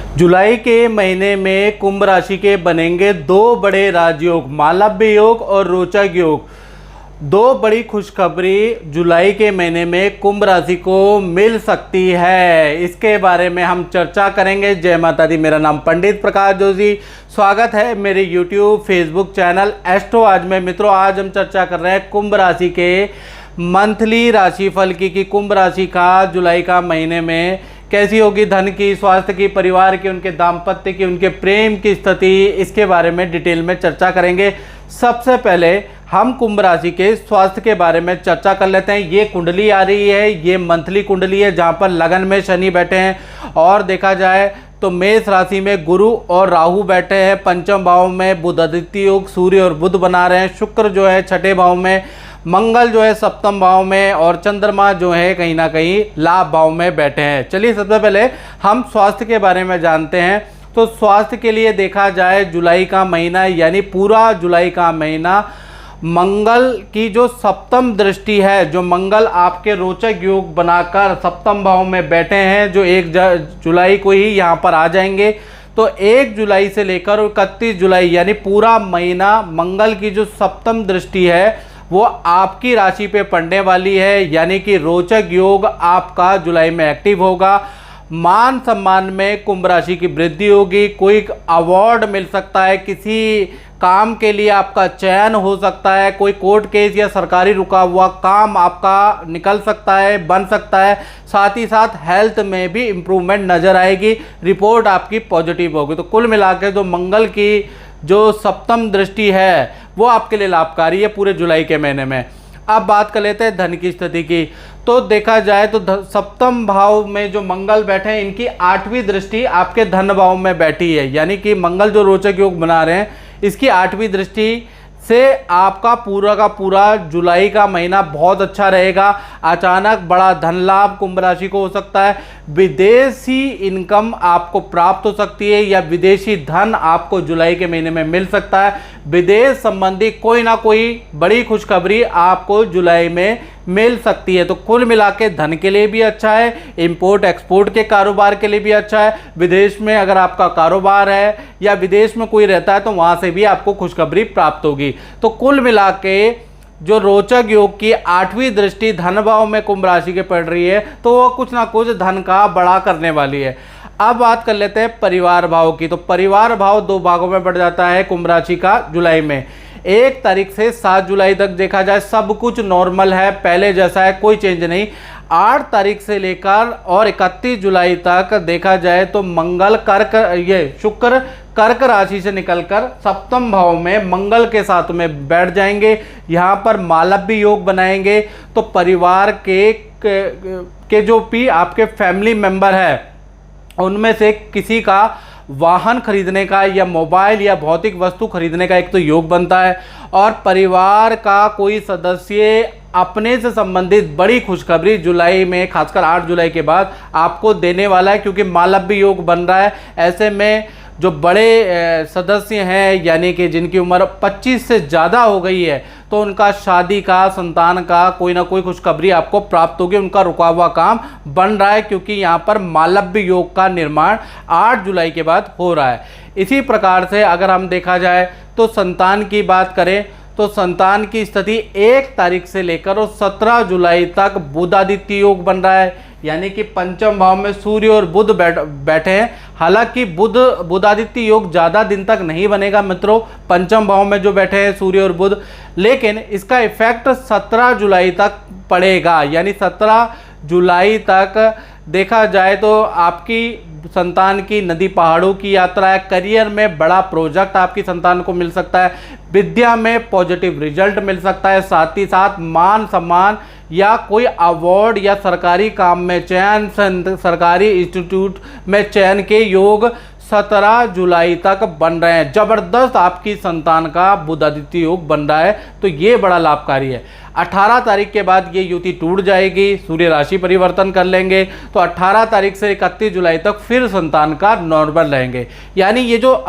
जुलाई के महीने में कुंभ राशि के बनेंगे दो बड़े राजयोग, मालव्य योग और रोचक योग। दो बड़ी खुशखबरी जुलाई के महीने में कुंभ राशि को मिल सकती है, इसके बारे में हम चर्चा करेंगे। जय माता दी। मेरा नाम पंडित प्रकाश जोशी। स्वागत है मेरे YouTube फेसबुक चैनल एस्ट्रो आज में। मित्रों, आज हम चर्चा कर रहे हैं कुंभ राशि के मंथली राशिफल की कि कुंभ राशि का जुलाई का महीने में कैसी होगी धन की, स्वास्थ्य की, परिवार की, उनके दाम्पत्य की, उनके प्रेम की स्थिति, इसके बारे में डिटेल में चर्चा करेंगे। सबसे पहले हम कुंभ राशि के स्वास्थ्य के बारे में चर्चा कर लेते हैं। ये कुंडली आ रही है, ये मंथली कुंडली है जहाँ पर लगन में शनि बैठे हैं और देखा जाए तो मेष राशि में गुरु और राहु बैठे हैं। पंचम भाव में बुध आदित्य योग सूर्य और बुध बना रहे हैं। शुक्र जो है छठे भाव में, मंगल जो है सप्तम भाव में और चंद्रमा जो है कहीं ना कहीं लाभ भाव में बैठे हैं। चलिए सबसे पहले हम स्वास्थ्य के बारे में जानते हैं। तो स्वास्थ्य के लिए देखा जाए जुलाई का महीना यानी पूरा जुलाई का महीना मंगल की जो सप्तम दृष्टि है, जो मंगल आपके रोचक योग बनाकर सप्तम भाव में बैठे हैं, जो 1 जुलाई को ही यहाँ पर आ जाएंगे। तो 1 जुलाई से लेकर 31 जुलाई यानी पूरा महीना मंगल की जो सप्तम दृष्टि है वो आपकी राशि पे पड़ने वाली है, यानी कि रोचक योग आपका जुलाई में एक्टिव होगा। मान सम्मान में कुंभ राशि की वृद्धि होगी। कोई अवार्ड मिल सकता है, किसी काम के लिए आपका चयन हो सकता है, कोई कोर्ट केस या सरकारी रुका हुआ काम आपका निकल सकता है, बन सकता है। साथ ही साथ हेल्थ में भी इम्प्रूवमेंट नज़र आएगी, रिपोर्ट आपकी पॉजिटिव होगी। तो कुल मिलाकर जो मंगल की जो सप्तम दृष्टि है वो आपके लिए लाभकारी है पूरे जुलाई के महीने में। अब बात कर लेते हैं धन की स्थिति की। तो देखा जाए तो सप्तम भाव में जो मंगल बैठे हैं इनकी 8वीं दृष्टि आपके धन भाव में बैठी है, यानी कि मंगल जो रोचक योग बना रहे हैं इसकी 8वीं दृष्टि से आपका पूरा का पूरा जुलाई का महीना बहुत अच्छा रहेगा। अचानक बड़ा धन लाभ कुंभ राशि को हो सकता है। विदेशी इनकम आपको प्राप्त हो सकती है या विदेशी धन आपको जुलाई के महीने में मिल सकता है। विदेश संबंधी कोई ना कोई बड़ी खुशखबरी आपको जुलाई में मिल सकती है। तो कुल मिला के धन के लिए भी अच्छा है, इंपोर्ट एक्सपोर्ट के कारोबार के लिए भी अच्छा है। विदेश में अगर आपका कारोबार है या विदेश में कोई रहता है तो वहाँ से भी आपको खुशखबरी प्राप्त होगी। तो कुल मिला के जो रोचक योग की 8वीं दृष्टि धन भाव में कुंभ राशि के पड़ रही है तो वो कुछ ना कुछ धन का बड़ा करने वाली है। अब बात कर लेते हैं परिवार भाव की। तो परिवार भाव 2 भागों में बढ़ जाता है कुंभ राशि का जुलाई में। 1 तारीख से 7 जुलाई तक देखा जाए सब कुछ नॉर्मल है, पहले जैसा है, कोई चेंज नहीं। 8 तारीख से लेकर और 31 जुलाई तक देखा जाए तो मंगल शुक्र कर्क राशि से निकलकर सप्तम भाव में मंगल के साथ में बैठ जाएंगे। यहाँ पर मालव्य योग बनाएंगे। तो परिवार के जो भी आपके फैमिली मेंबर है उनमें से किसी का वाहन खरीदने का या मोबाइल या भौतिक वस्तु खरीदने का एक तो योग बनता है और परिवार का कोई सदस्य अपने से संबंधित बड़ी खुशखबरी जुलाई में खासकर 8 जुलाई के बाद आपको देने वाला है, क्योंकि मालव्य योग बन रहा है। ऐसे में जो बड़े सदस्य हैं यानी कि जिनकी उम्र 25 से ज़्यादा हो गई है तो उनका शादी का, संतान का कोई ना कोई खुशखबरी आपको प्राप्त होगी। उनका रुका हुआ काम बन रहा है क्योंकि यहाँ पर मालव्य योग का निर्माण 8 जुलाई के बाद हो रहा है। इसी प्रकार से अगर हम देखा जाए तो संतान की बात करें तो संतान की स्थिति 1 तारीख से लेकर और 17 जुलाई तक बुध आदित्य योग बन रहा है, यानी कि पंचम भाव में सूर्य और बुध बैठे हैं। हालांकि बुध आदित्य योग ज़्यादा दिन तक नहीं बनेगा मित्रों, पंचम भाव में जो बैठे हैं सूर्य और बुध, लेकिन इसका इफेक्ट 17 जुलाई तक पड़ेगा। यानी 17 जुलाई तक देखा जाए तो आपकी संतान की नदी पहाड़ों की यात्रा है, करियर में बड़ा प्रोजेक्ट आपकी संतान को मिल सकता है, विद्या में पॉजिटिव रिजल्ट मिल सकता है, साथ ही साथ मान सम्मान या कोई अवार्ड या सरकारी काम में चयन, सरकारी इंस्टीट्यूट में चयन के योग 17 जुलाई तक बन रहे हैं। जबरदस्त आपकी संतान का बुध आदित्य योग बन रहा है, तो ये बड़ा लाभकारी है। 18 तारीख के बाद ये युति टूट जाएगी, सूर्य राशि परिवर्तन कर लेंगे, तो 18 तारीख से 31 जुलाई तक फिर संतान का नॉर्मल रहेंगे। यानी ये जो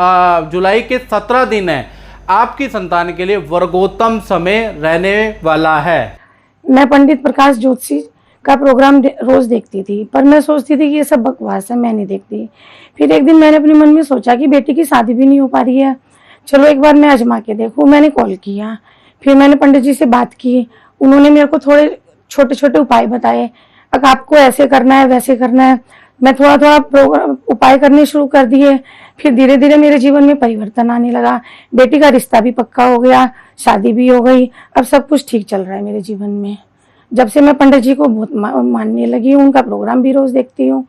जुलाई के 17 दिन है आपकी संतान के लिए वर्गोत्तम समय रहने वाला है। मैं पंडित प्रकाश जोशी का प्रोग्राम रोज देखती थी, पर मैं सोचती थी कि ये सब बकवास है, मैं नहीं देखती। फिर एक दिन मैंने अपने मन में सोचा कि बेटी की शादी भी नहीं हो पा रही है, चलो एक बार मैं आजमा के देखूं। मैंने कॉल किया, फिर मैंने पंडित जी से बात की, उन्होंने मेरे को थोड़े छोटे छोटे उपाय बताए, अगर आपको ऐसे करना है वैसे करना है। मैं थोड़ा थोड़ा प्रोग्राम उपाय करने शुरू कर दिए। फिर धीरे धीरे मेरे जीवन में परिवर्तन आने लगा, बेटी का रिश्ता भी पक्का हो गया, शादी भी हो गई, अब सब कुछ ठीक चल रहा है मेरे जीवन में। जब से मैं पंडित जी को बहुत मानने लगी हूँ, उनका प्रोग्राम भी रोज देखती हूँ,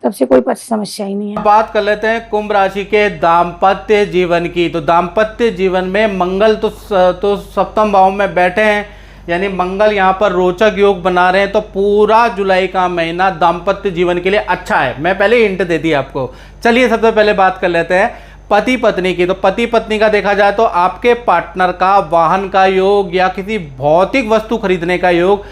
तब से कोई समस्या ही नहीं है। बात कर लेते हैं कुंभ राशि के दाम्पत्य जीवन की। तो दाम्पत्य जीवन में मंगल तो सप्तम भाव में बैठे हैं, यानी मंगल यहाँ पर रोचक योग बना रहे हैं, तो पूरा जुलाई का महीना दाम्पत्य जीवन के लिए अच्छा है। मैं पहले हिंट दे दी आपको। चलिए सबसे पहले बात कर लेते हैं पति पत्नी की। तो पति पत्नी का देखा जाए तो आपके पार्टनर का वाहन का योग या किसी भौतिक वस्तु खरीदने का योग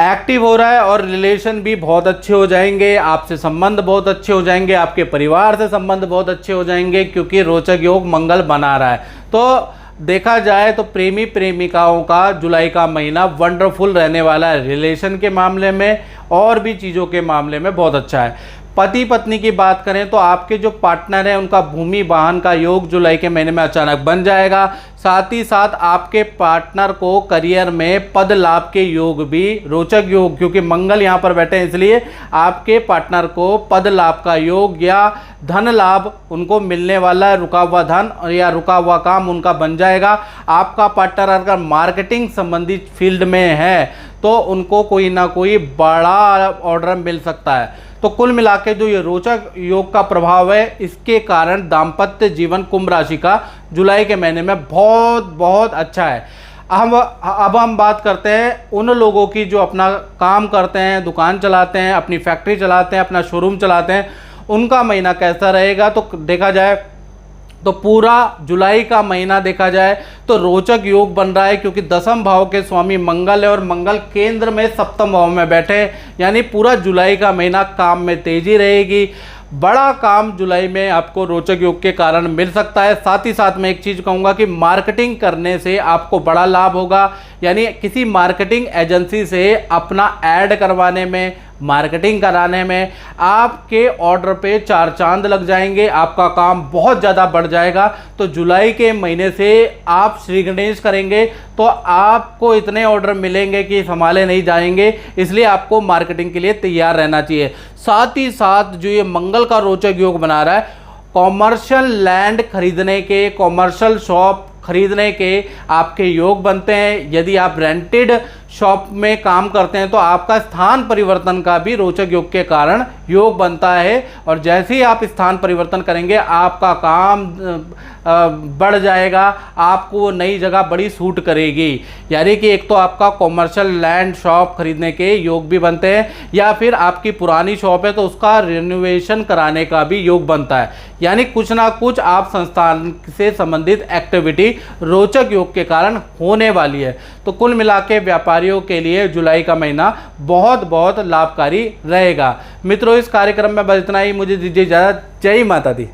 एक्टिव हो रहा है, और रिलेशन भी बहुत अच्छे हो जाएंगे, आपसे संबंध बहुत अच्छे हो जाएंगे, आपके परिवार से संबंध बहुत अच्छे हो जाएंगे, क्योंकि रोचक योग मंगल बना रहा है। तो देखा जाए तो प्रेमी प्रेमिकाओं का जुलाई का महीना वंडरफुल रहने वाला है, रिलेशन के मामले में और भी चीज़ों के मामले में बहुत अच्छा है। पति पत्नी की बात करें तो आपके जो पार्टनर हैं उनका भूमि वाहन का योग जुलाई के महीने में अचानक बन जाएगा। साथ ही साथ आपके पार्टनर को करियर में पद लाभ के योग भी, रोचक योग, क्योंकि मंगल यहाँ पर बैठे हैं इसलिए आपके पार्टनर को पद लाभ का योग या धन लाभ उनको मिलने वाला है, रुका हुआ धन या रुका हुआ काम उनका बन जाएगा। आपका पार्टनर अगर मार्केटिंग संबंधित फील्ड में है तो उनको कोई ना कोई बड़ा ऑर्डर मिल सकता है। तो कुल मिला के जो ये रोचक योग का प्रभाव है, इसके कारण दाम्पत्य जीवन कुंभ राशि का जुलाई के महीने में बहुत बहुत अच्छा है। अब हम बात करते हैं उन लोगों की जो अपना काम करते हैं, दुकान चलाते हैं, अपनी फैक्ट्री चलाते हैं, अपना शोरूम चलाते हैं, उनका महीना कैसा रहेगा। तो देखा जाए तो पूरा जुलाई का महीना देखा जाए तो रोचक योग बन रहा है, क्योंकि दसम भाव के स्वामी मंगल है और मंगल केंद्र में सप्तम भाव में बैठे हैं, यानी पूरा जुलाई का महीना काम में तेजी रहेगी। बड़ा काम जुलाई में आपको रोचक योग के कारण मिल सकता है। साथ ही साथ मैं एक चीज़ कहूँगा कि मार्केटिंग करने से आपको बड़ा लाभ होगा, यानी किसी मार्केटिंग एजेंसी से अपना ऐड करवाने में, मार्केटिंग कराने में आपके ऑर्डर पे चार चांद लग जाएंगे, आपका काम बहुत ज़्यादा बढ़ जाएगा। तो जुलाई के महीने से आप श्री गणेश करेंगे तो आपको इतने ऑर्डर मिलेंगे कि संभाले नहीं जाएंगे, इसलिए आपको मार्केटिंग के लिए तैयार रहना चाहिए। साथ ही साथ जो ये मंगल का रोचक योग बना रहा है, कॉमर्शियल लैंड खरीदने के, कॉमर्शियल शॉप खरीदने के आपके योग बनते हैं। यदि आप रेंटेड शॉप में काम करते हैं तो आपका स्थान परिवर्तन का भी रोचक योग के कारण योग बनता है, और जैसे ही आप स्थान परिवर्तन करेंगे आपका काम बढ़ जाएगा, आपको नई जगह बड़ी सूट करेगी। यानी कि एक तो आपका कॉमर्शियल लैंड शॉप खरीदने के योग भी बनते हैं, या फिर आपकी पुरानी शॉप है तो उसका रिनोवेशन कराने का भी योग बनता है। यानी कुछ ना कुछ आप संस्थान से संबंधित एक्टिविटी रोचक योग के कारण होने वाली है। तो कुल मिला के व्यापारियों के लिए जुलाई का महीना बहुत बहुत लाभकारी रहेगा। मित्रों, इस कार्यक्रम में बस इतना ही। मुझे दीजिए इजाज़त। जय माता दी।